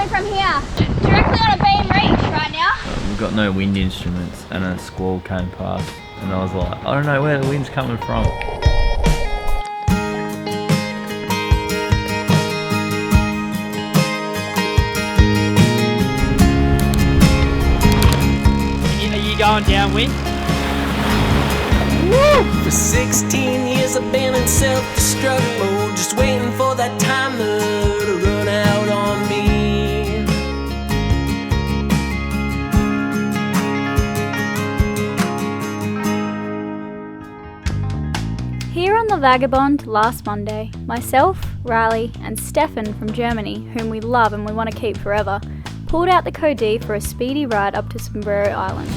coming from here. Directly on a beam reach right now. We've got no wind instruments and a squall came past and I was like, I don't know where the wind's coming from. Are you going downwind? Woo! For 16 years I've been in self-destruct mode, just waiting for that timer to run out on me. Here on the Vagabond last Monday, myself, Riley and Stefan from Germany, whom we love and we want to keep forever, pulled out the Code for a speedy ride up to Sombrero Island.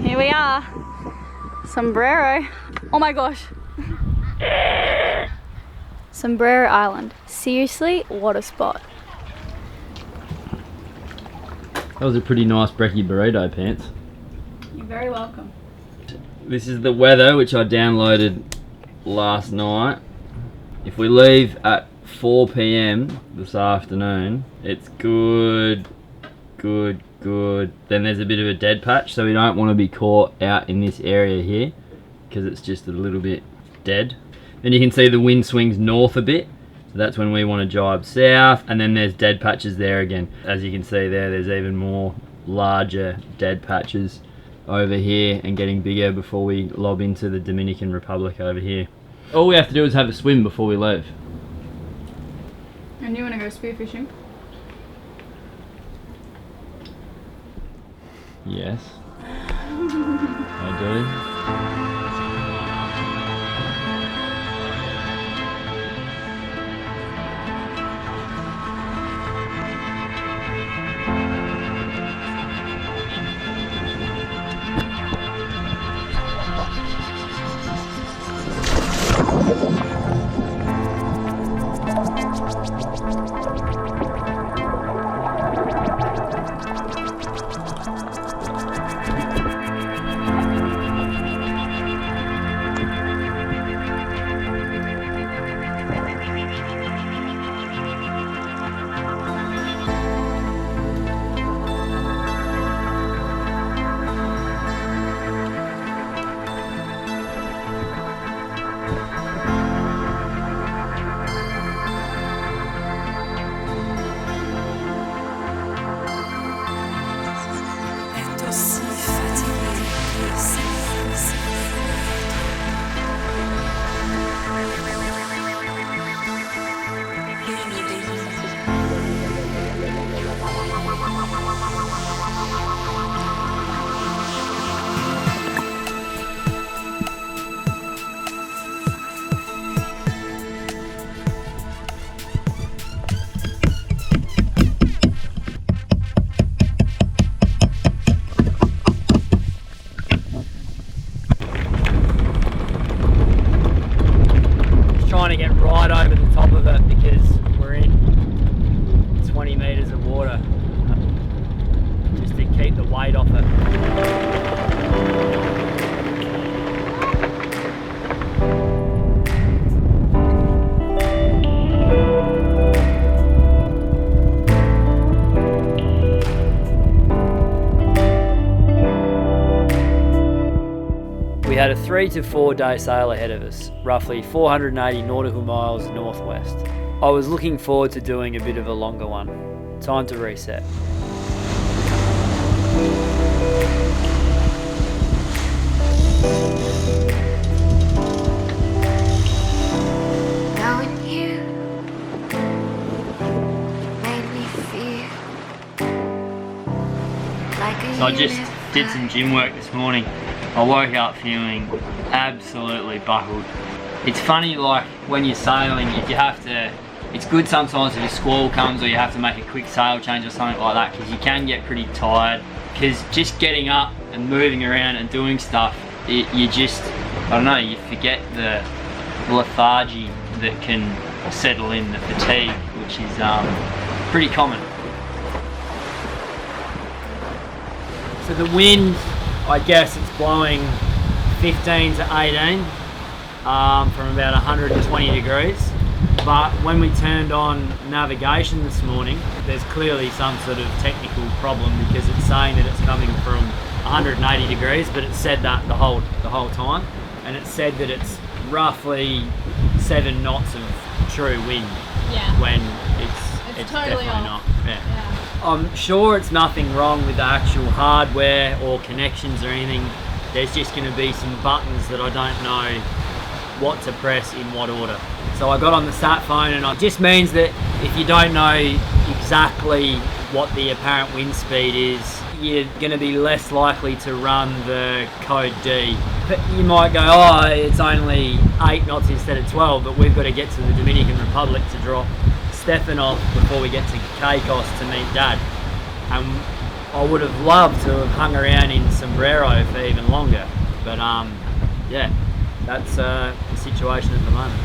Here we are, Sombrero. Oh my gosh. Sombrero Island. Seriously, what a spot. That was a pretty nice brekkie burrito, Pants. You're very welcome. This is the weather which I downloaded last night. If we leave at 4 PM this afternoon, it's good. Then there's a bit of a dead patch, so we don't want to be caught out in this area here because it's just a little bit dead. Then you can see the wind swings north a bit, so that's when we want to jibe south, and then there's dead patches there again. As you can see there's even more larger dead patches over here and getting bigger before we lob into the Dominican Republic over here. All we have to do is have a swim before we leave. And you want to go spearfishing? Yes. I do. Trying to get right over the top of it because we're in 20 metres of water, just to keep the weight off it. We had a 3 to 4 day sail ahead of us, roughly 480 nautical miles northwest. I was looking forward to doing a bit of a longer one. Time to reset. Knowing you made me feel like a So I just did some gym work this morning. I woke up feeling absolutely buckled. It's funny, like when you're sailing, if you have to, it's good sometimes if a squall comes or you have to make a quick sail change or something like that, because you can get pretty tired. Because just getting up and moving around and doing stuff, you just, I don't know, you forget the lethargy that can settle in, the fatigue, which is pretty common. So the wind, I guess it's blowing 15 to 18 from about 120 degrees. But when we turned on navigation this morning, there's clearly some sort of technical problem because it's saying that it's coming from 180 degrees, but it said that the whole time, and it said that it's roughly 7 knots of true wind. Yeah. When it's totally definitely off. not. Yeah. I'm sure it's nothing wrong with the actual hardware or connections or anything. There's just going to be some buttons that I don't know what to press in what order. So I got on the sat phone, and it just means that if you don't know exactly what the apparent wind speed is, you're going to be less likely to run the code D. But you might go, oh, it's only 8 knots instead of 12, but we've got to get to the Dominican Republic to drop Stefan off before we get to Caicos to meet Dad. And I would have loved to have hung around in Sombrero for even longer, but yeah, that's the situation at the moment.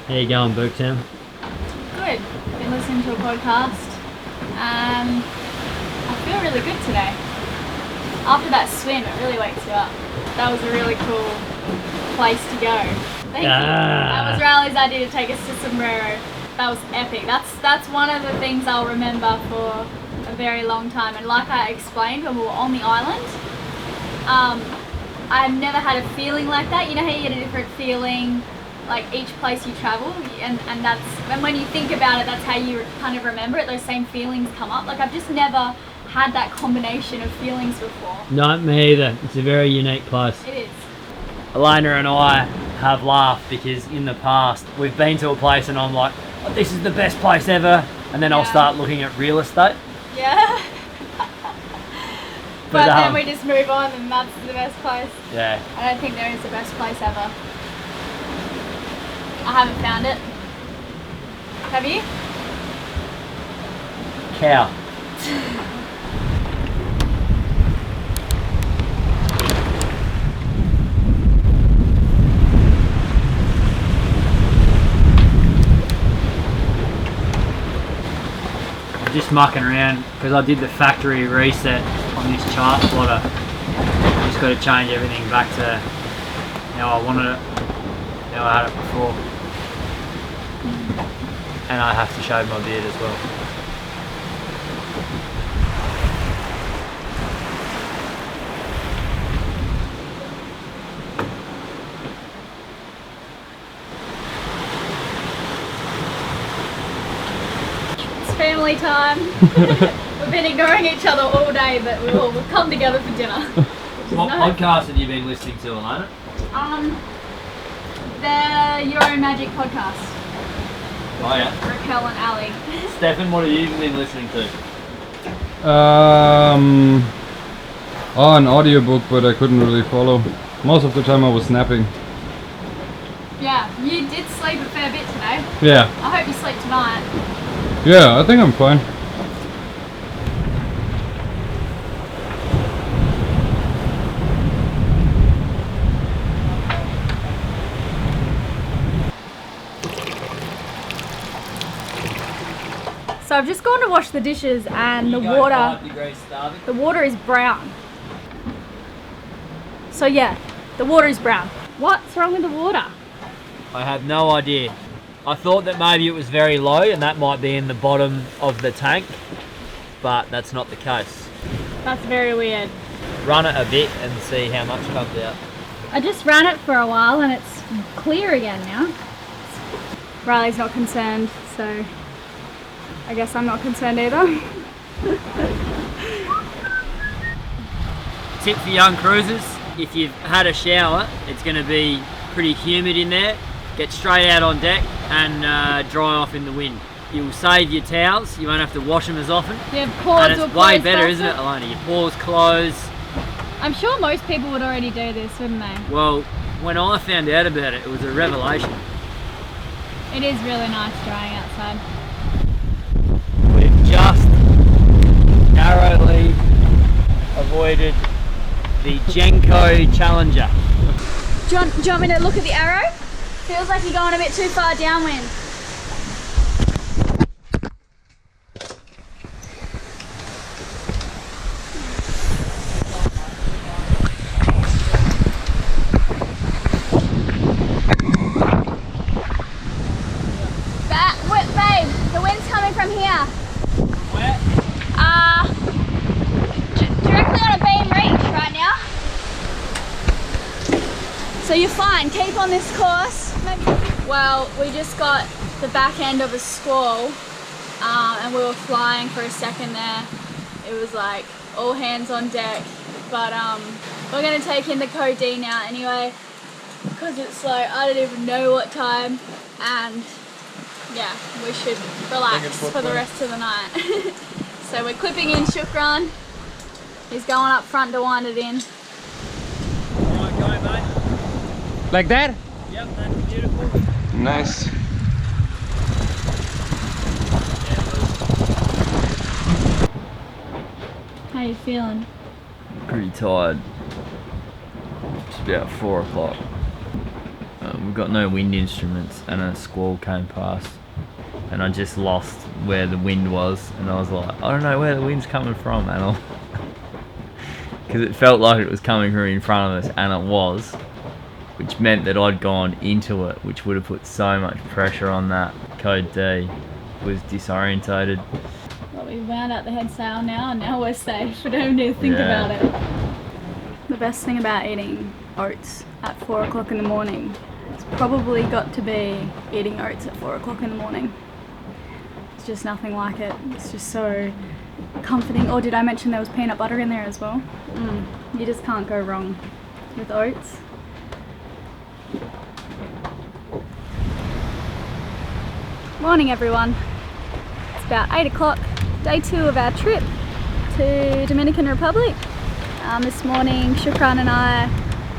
How you going, Booktown? Good. Been listening to a podcast. I feel really good today. After that swim, it really wakes you up. That was a really cool place to go. Thank you. That was Riley's idea to take us to Sombrero. That was epic. That's one of the things I'll remember for a very long time. And like I explained when we were on the island, I've never had a feeling like that. You know how you get a different feeling like each place you travel, and when you think about it, that's how you kind of remember it. Those same feelings come up. Like I've just never had that combination of feelings before. No, me either. It's a very unique place. It is. Elayna and I have laughed because in the past we've been to a place and I'm like, oh, this is the best place ever, and then I'll start looking at real estate. Yeah. but then we just move on and that's the best place. Yeah. I don't think there is the best place ever. I haven't found it. Have you? Cow. I'm just mucking around because I did the factory reset on this chart plotter. Just got to change everything back to how I wanted it, how I had it before. And I have to shave my beard as well. It's family time. We've been ignoring each other all day, but we'll come together for dinner. What podcast have you been listening to, Elayna? The Your Own Magic podcast. Oh yeah. Raquel and Ali. Stefan, what have you been listening to? An audiobook, but I couldn't really follow. Most of the time I was snapping. Yeah, you did sleep a fair bit today. Yeah. I hope you sleep tonight. Yeah, I think I'm fine. So I've just gone to wash the dishes and the water is brown. So yeah, the water is brown. What's wrong with the water? I have no idea. I thought that maybe it was very low and that might be in the bottom of the tank, but that's not the case. That's very weird. Run it a bit and see how much comes out. I just ran it for a while and it's clear again now. Riley's not concerned, so I guess I'm not concerned either. Tip for young cruisers, if you've had a shower, it's going to be pretty humid in there. Get straight out on deck and dry off in the wind. You'll save your towels, you won't have to wash them as often. Your pores and will it's way close better, faster. isn't it, Elayna? Your pores close. I'm sure most people would already do this, wouldn't they? Well, when I found out about it, it was a revelation. It is really nice drying outside. We've just narrowly avoided the Genko Challenger. Do you want me to look at the arrow? Feels like you're going a bit too far downwind. So you're fine, keep on this course. Well, we just got the back end of a squall and we were flying for a second there. It was like all hands on deck, but we're gonna take in the Code D now anyway, because it's like, I don't even know what time, and yeah, we should relax for the rest of the night. So we're clipping in Shukran. He's going up front to wind it in. Alright, go mate. Like that? Yep, that's beautiful. Nice. How you feeling? Pretty tired. It's about 4 o'clock. We've got no wind instruments and a squall came past and I just lost where the wind was and I was like, I don't know where the wind's coming from, and because it felt like it was coming from in front of us, and it was, which meant that I'd gone into it, which would have put so much pressure on that Code D. Was disorientated. Well, we wound out the head sail now, and now we're safe. We don't need to think about it. The best thing about eating oats at 4 o'clock in the morning, it's probably got to be eating oats at 4 o'clock in the morning. It's just nothing like it. It's just so comforting. Oh, did I mention there was peanut butter in there as well? You just can't go wrong with oats. Morning everyone. It's about 8 o'clock, day 2 of our trip to Dominican Republic. This morning Shukran and I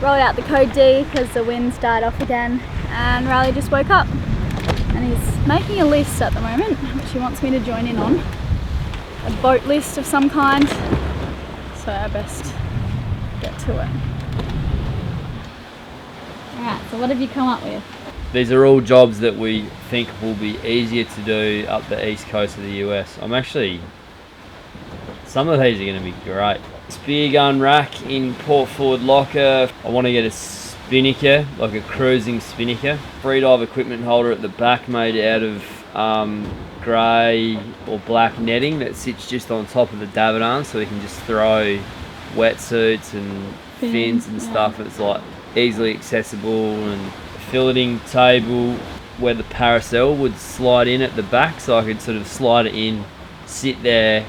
rolled out the Code D because the winds died off again, and Riley just woke up and he's making a list at the moment which he wants me to join in on. A boat list of some kind, so I best get to it. Alright, so what have you come up with? These are all jobs that we think will be easier to do up the east coast of the US. Some of these are going to be great. Spear gun rack in port forward locker. I want to get a spinnaker, like a cruising spinnaker. Freedive equipment holder at the back made out of grey or black netting that sits just on top of the davit arm, so we can just throw wetsuits and fins and stuff. It's like easily accessible, and filleting table where the parasol would slide in at the back, so I could sort of slide it in, sit there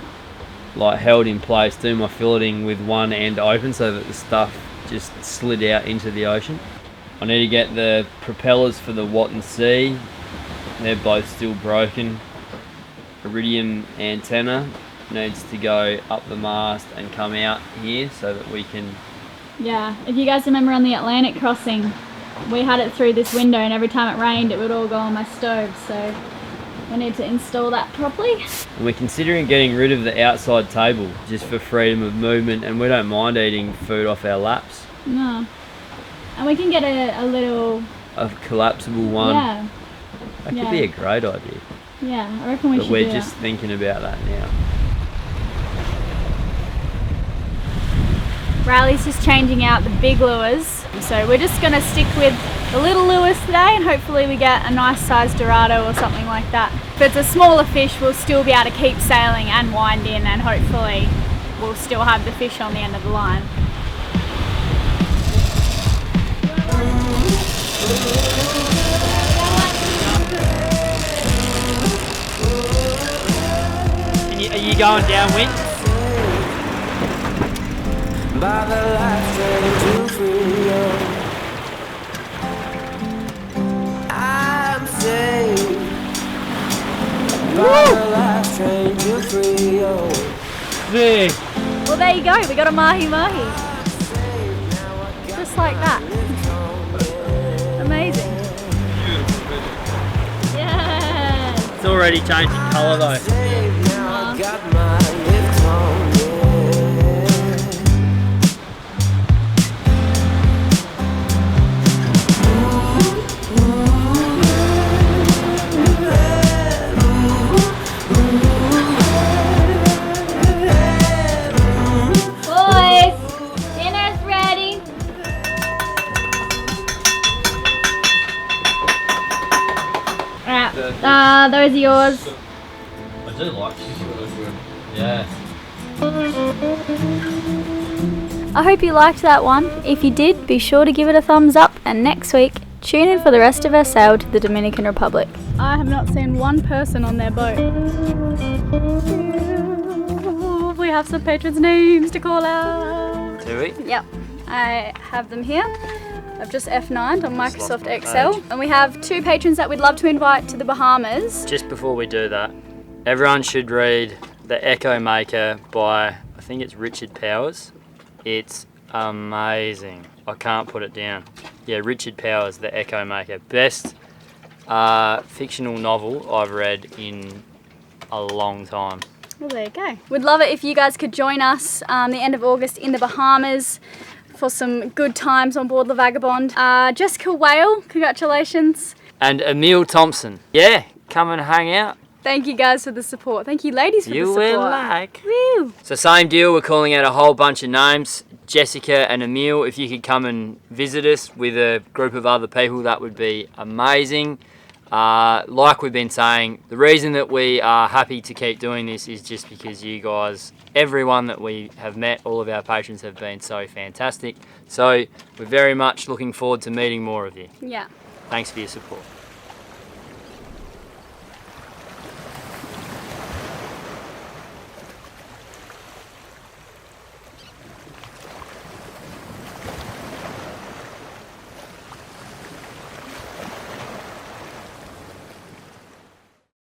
like held in place, do my filleting with one end open so that the stuff just slid out into the ocean. I need to get the propellers for the Watt and C. They're both still broken. Iridium antenna needs to go up the mast and come out here so that we can... Yeah, if you guys remember on the Atlantic crossing, we had it through this window and every time it rained it would all go on my stove, so we need to install that properly. And we're considering getting rid of the outside table just for freedom of movement, and we don't mind eating food off our laps. No. And we can get a little... A collapsible one. Yeah. That could be a great idea. Yeah, I reckon we should do But we're that. just thinking about that now. Riley's just changing out the big lures, so we're just going to stick with the little lures today, and hopefully we get a nice sized dorado or something like that. If it's a smaller fish, we'll still be able to keep sailing and wind in, and hopefully we'll still have the fish on the end of the line. Are you going downwind? By the life train to freedom, I'm saved. By the life train to freedom. Sick. Well, there you go, we got a mahi-mahi. Just like that. Amazing. Yes. It's already changing colour though. Now I got my lift on, Boys, dinner's ready. Alright, those are yours. I do like chicken. Yeah. I hope you liked that one. If you did, be sure to give it a thumbs up, and next week, tune in for the rest of our sail to the Dominican Republic. I have not seen one person on their boat. We have some patrons' names to call out. Do we? Yep, I have them here. I've just F9'd on Just Microsoft lost my Excel. page. And we have 2 patrons that we'd love to invite to the Bahamas. Just before we do that, everyone should read The Echo Maker by, I think it's Richard Powers. It's amazing. I can't put it down. Yeah, Richard Powers, The Echo Maker. Best fictional novel I've read in a long time. Well, there you go. We'd love it if you guys could join us the end of August in the Bahamas for some good times on board the Vagabond. Jessica Whale, congratulations. And Emilie Thomsen. Yeah, come and hang out. Thank you guys for the support. Thank you ladies for the You support. will like. Woo. So same deal, we're calling out a whole bunch of names. Jessica and Emilie, if you could come and visit us with a group of other people, that would be amazing. Like we've been saying, the reason that we are happy to keep doing this is just because you guys, everyone that we have met, all of our patrons have been so fantastic. So we're very much looking forward to meeting more of you. Yeah. Thanks for your support.